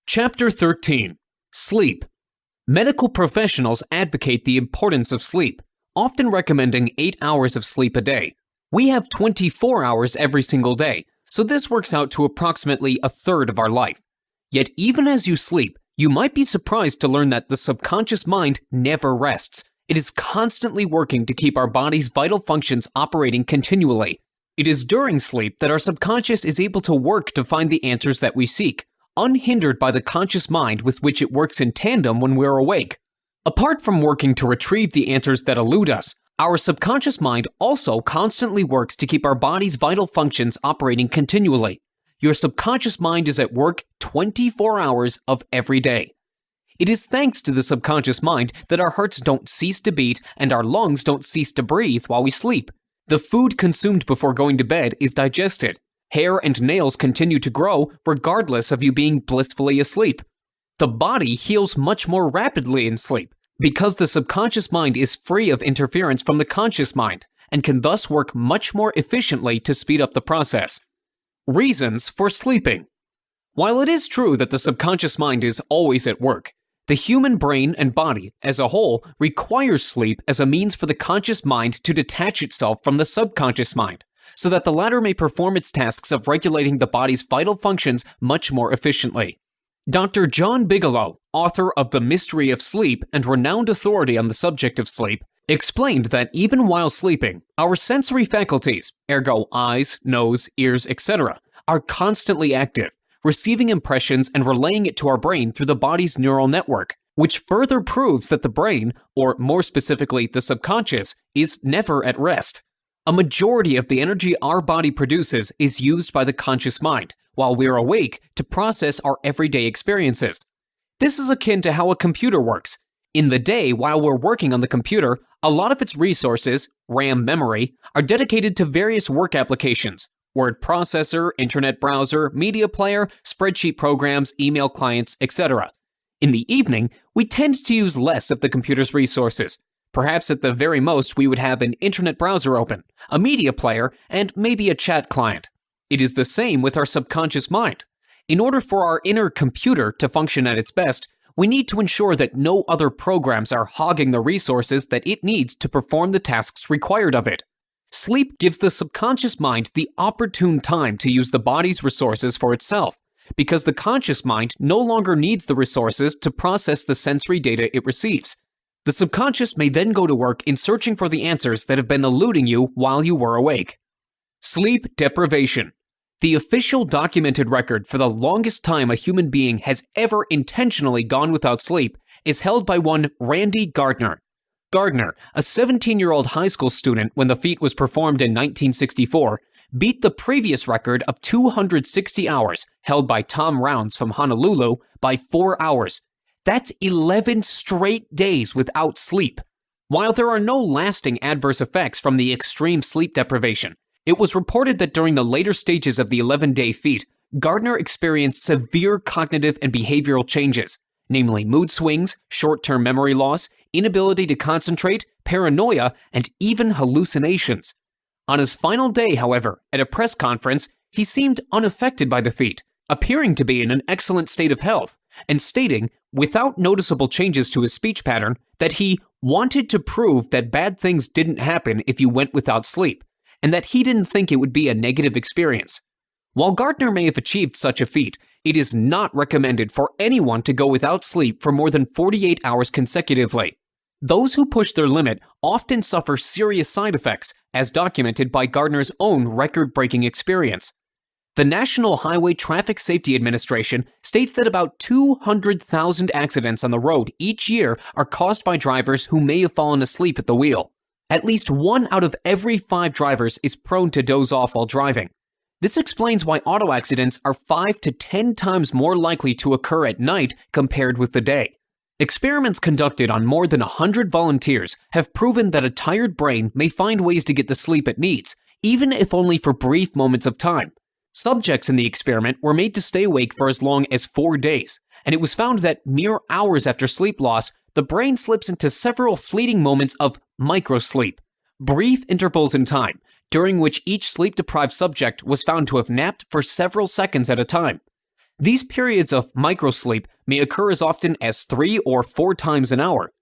Chapter 13. Sleep. Medical professionals advocate the importance of sleep, often recommending 8 hours of sleep a day. We have 24 hours every single day, so this works out to approximately a third of our life. Yet even as you sleep, you might be surprised to learn that the subconscious mind never rests. It is constantly working to keep our body's vital functions operating continually. It is during sleep that our subconscious is able to work to find the answers that we seek, unhindered by the conscious mind with which it works in tandem when we're awake. Apart from working to retrieve the answers that elude us, our subconscious mind also constantly works to keep our body's vital functions operating continually. Your subconscious mind is at work 24 hours of every day. It is thanks to the subconscious mind that our hearts don't cease to beat and our lungs don't cease to breathe while we sleep. The food consumed before going to bed is digested. Hair and nails continue to grow regardless of you being blissfully asleep. The body heals much more rapidly in sleep because the subconscious mind is free of interference from the conscious mind and can thus work much more efficiently to speed up the process. Reasons for sleeping. While it is true that the subconscious mind is always at work, the human brain and body as a whole requires sleep as a means for the conscious mind to detach itself from the subconscious mind, so that the latter may perform its tasks of regulating the body's vital functions much more efficiently. Dr. John Bigelow, author of The Mystery of Sleep and renowned authority on the subject of sleep, explained that even while sleeping, our sensory faculties, ergo eyes, nose, ears, etc., are constantly active, receiving impressions and relaying it to our brain through the body's neural network, which further proves that the brain, or more specifically the subconscious, is never at rest. A majority of the energy our body produces is used by the conscious mind, while we're awake to process our everyday experiences. This is akin to how a computer works. In the day, while we're working on the computer, a lot of its resources, RAM memory, are dedicated to various work applications: word processor, internet browser, media player, spreadsheet programs, email clients, etc. In the evening, we tend to use less of the computer's resources. Perhaps at the very most we would have an internet browser open, a media player, and maybe a chat client. It is the same with our subconscious mind. In order for our inner computer to function at its best, we need to ensure that no other programs are hogging the resources that it needs to perform the tasks required of it. Sleep gives the subconscious mind the opportune time to use the body's resources for itself, because the conscious mind no longer needs the resources to process the sensory data it receives. The subconscious may then go to work in searching for the answers that have been eluding you while you were awake. Sleep deprivation. The official documented record for the longest time a human being has ever intentionally gone without sleep is held by one Randy Gardner. Gardner, a 17-year-old high school student when the feat was performed in 1964, beat the previous record of 260 hours held by Tom Rounds from Honolulu by 4 hours. That's 11 straight days without sleep. While there are no lasting adverse effects from the extreme sleep deprivation, it was reported that during the later stages of the 11-day feat, Gardner experienced severe cognitive and behavioral changes, namely mood swings, short-term memory loss, inability to concentrate, paranoia, and even hallucinations. On his final day, however, at a press conference, he seemed unaffected by the feat, appearing to be in an excellent state of health, and stating, without noticeable changes to his speech pattern, that he wanted to prove that bad things didn't happen if you went without sleep, and that he didn't think it would be a negative experience. While Gardner may have achieved such a feat, it is not recommended for anyone to go without sleep for more than 48 hours consecutively. Those who push their limit often suffer serious side effects, as documented by Gardner's own record-breaking experience. The National Highway Traffic Safety Administration states that about 200,000 accidents on the road each year are caused by drivers who may have fallen asleep at the wheel. At least 1 out of every 5 drivers is prone to doze off while driving. This explains why auto accidents are 5 to 10 times more likely to occur at night compared with the day. Experiments conducted on more than 100 volunteers have proven that a tired brain may find ways to get the sleep it needs, even if only for brief moments of time. Subjects in the experiment were made to stay awake for as long as 4 days, and it was found that mere hours after sleep loss, the brain slips into several fleeting moments of microsleep, brief intervals in time, during which each sleep-deprived subject was found to have napped for several seconds at a time. These periods of microsleep may occur as often as 3 or 4 times an hour.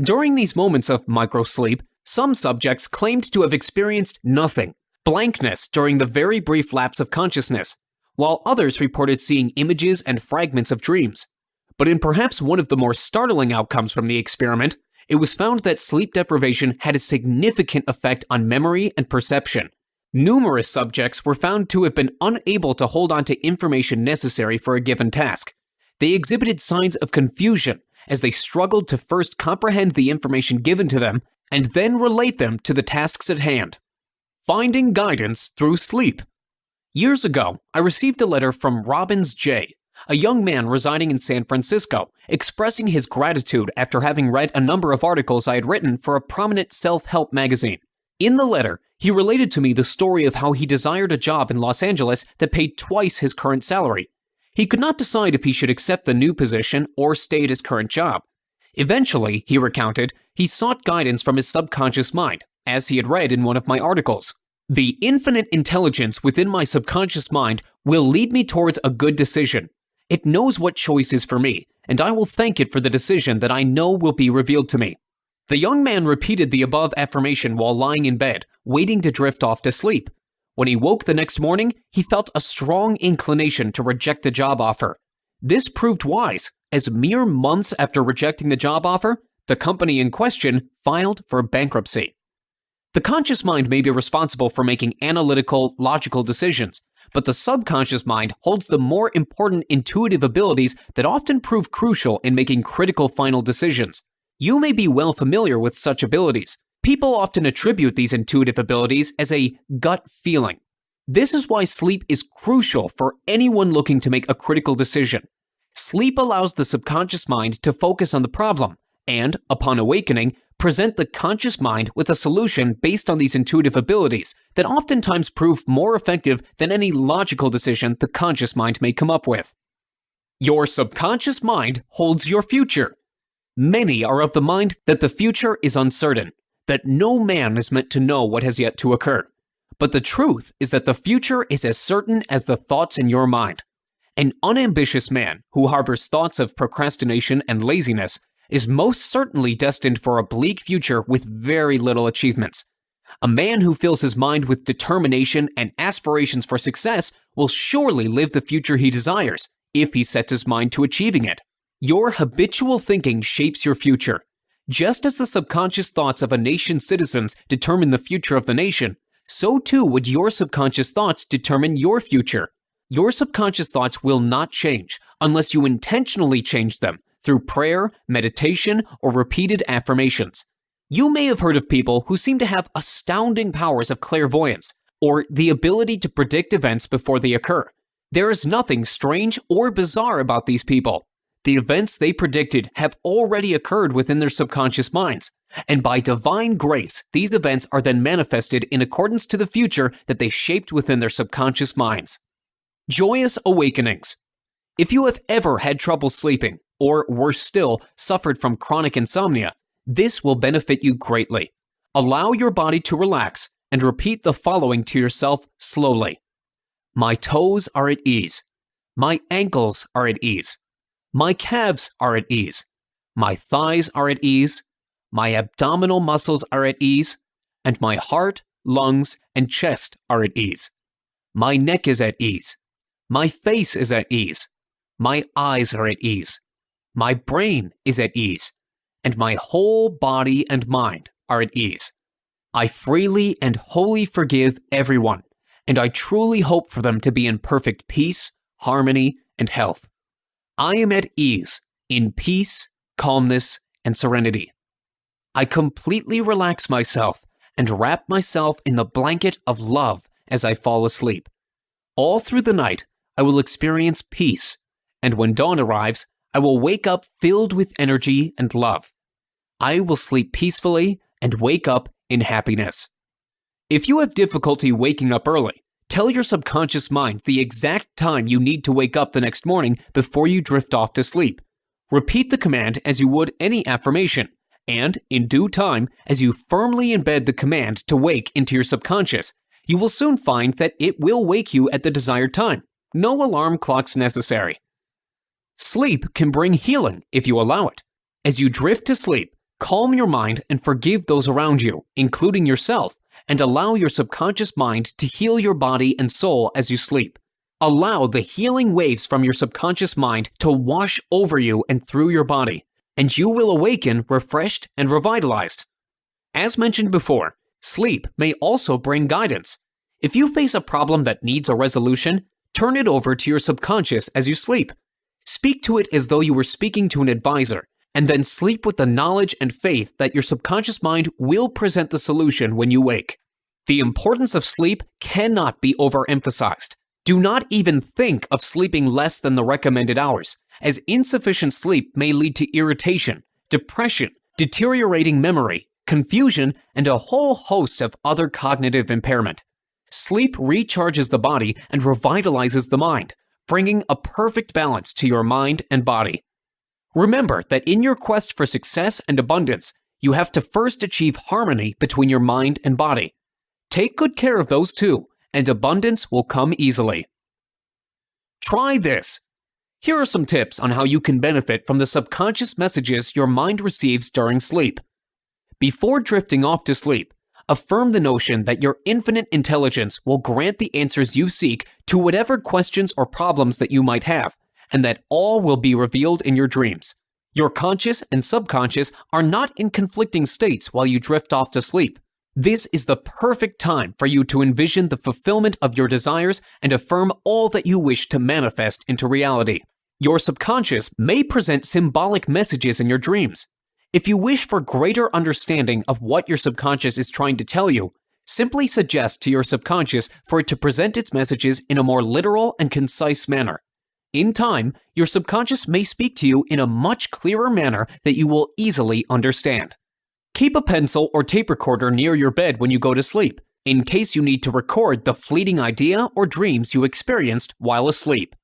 During these moments of microsleep, some subjects claimed to have experienced nothing, blankness during the very brief lapse of consciousness, while others reported seeing images and fragments of dreams. But in perhaps one of the more startling outcomes from the experiment, it was found that sleep deprivation had a significant effect on memory and perception. Numerous subjects were found to have been unable to hold on to information necessary for a given task. They exhibited signs of confusion as they struggled to first comprehend the information given to them and then relate them to the tasks at hand. Finding guidance through sleep. Years ago, I received a letter from Robbins J., a young man residing in San Francisco, expressing his gratitude after having read a number of articles I had written for a prominent self-help magazine. In the letter, he related to me the story of how he desired a job in Los Angeles that paid twice his current salary. He could not decide if he should accept the new position or stay at his current job. Eventually, he recounted, he sought guidance from his subconscious mind, as he had read in one of my articles. The infinite intelligence within my subconscious mind will lead me towards a good decision. It knows what choice is for me, and I will thank it for the decision that I know will be revealed to me. The young man repeated the above affirmation while lying in bed, waiting to drift off to sleep. When he woke the next morning, he felt a strong inclination to reject the job offer. This proved wise, as mere months after rejecting the job offer, the company in question filed for bankruptcy. The conscious mind may be responsible for making analytical, logical decisions, but the subconscious mind holds the more important intuitive abilities that often prove crucial in making critical final decisions. You may be well familiar with such abilities. People often attribute these intuitive abilities as a gut feeling. This is why sleep is crucial for anyone looking to make a critical decision. Sleep allows the subconscious mind to focus on the problem and, upon awakening, present the conscious mind with a solution based on these intuitive abilities that oftentimes prove more effective than any logical decision the conscious mind may come up with. Your subconscious mind holds your future. Many are of the mind that the future is uncertain, that no man is meant to know what has yet to occur. But the truth is that the future is as certain as the thoughts in your mind. An unambitious man who harbors thoughts of procrastination and laziness is most certainly destined for a bleak future with very little achievements. A man who fills his mind with determination and aspirations for success will surely live the future he desires, if he sets his mind to achieving it. Your habitual thinking shapes your future. Just as the subconscious thoughts of a nation's citizens determine the future of the nation, so too would your subconscious thoughts determine your future. Your subconscious thoughts will not change unless you intentionally change them through prayer, meditation, or repeated affirmations. You may have heard of people who seem to have astounding powers of clairvoyance, or the ability to predict events before they occur. There is nothing strange or bizarre about these people. The events they predicted have already occurred within their subconscious minds, and by divine grace, these events are then manifested in accordance to the future that they shaped within their subconscious minds. Joyous awakenings. If you have ever had trouble sleeping, or worse still, suffered from chronic insomnia, this will benefit you greatly. Allow your body to relax and repeat the following to yourself slowly. My toes are at ease. My ankles are at ease. My calves are at ease. My thighs are at ease. My abdominal muscles are at ease. And my heart, lungs, and chest are at ease. My neck is at ease. My face is at ease. My eyes are at ease. My brain is at ease. And my whole body and mind are at ease. I freely and wholly forgive everyone, and I truly hope for them to be in perfect peace, harmony, and health. I am at ease, in peace, calmness, and serenity. I completely relax myself and wrap myself in the blanket of love as I fall asleep. All through the night, I will experience peace, and when dawn arrives, I will wake up filled with energy and love. I will sleep peacefully and wake up in happiness. If you have difficulty waking up early, tell your subconscious mind the exact time you need to wake up the next morning before you drift off to sleep. Repeat the command as you would any affirmation, and, in due time, as you firmly embed the command to wake into your subconscious, you will soon find that it will wake you at the desired time. No alarm clocks necessary. Sleep can bring healing if you allow it. As you drift to sleep, calm your mind and forgive those around you, including yourself, and allow your subconscious mind to heal your body and soul as you sleep. Allow the healing waves from your subconscious mind to wash over you and through your body, and you will awaken refreshed and revitalized. As mentioned before, sleep may also bring guidance. If you face a problem that needs a resolution, turn it over to your subconscious as you sleep. Speak to it as though you were speaking to an advisor, and then sleep with the knowledge and faith that your subconscious mind will present the solution when you wake. The importance of sleep cannot be overemphasized. Do not even think of sleeping less than the recommended hours, as insufficient sleep may lead to irritation, depression, deteriorating memory, confusion, and a whole host of other cognitive impairment. Sleep recharges the body and revitalizes the mind, bringing a perfect balance to your mind and body. Remember that in your quest for success and abundance, you have to first achieve harmony between your mind and body. Take good care of those two, and abundance will come easily. Try this. Here are some tips on how you can benefit from the subconscious messages your mind receives during sleep. Before drifting off to sleep, affirm the notion that your infinite intelligence will grant the answers you seek to whatever questions or problems that you might have, and that all will be revealed in your dreams. Your conscious and subconscious are not in conflicting states while you drift off to sleep. This is the perfect time for you to envision the fulfillment of your desires and affirm all that you wish to manifest into reality. Your subconscious may present symbolic messages in your dreams. If you wish for greater understanding of what your subconscious is trying to tell you, simply suggest to your subconscious for it to present its messages in a more literal and concise manner. In time, your subconscious may speak to you in a much clearer manner that you will easily understand. Keep a pencil or tape recorder near your bed when you go to sleep, in case you need to record the fleeting idea or dreams you experienced while asleep.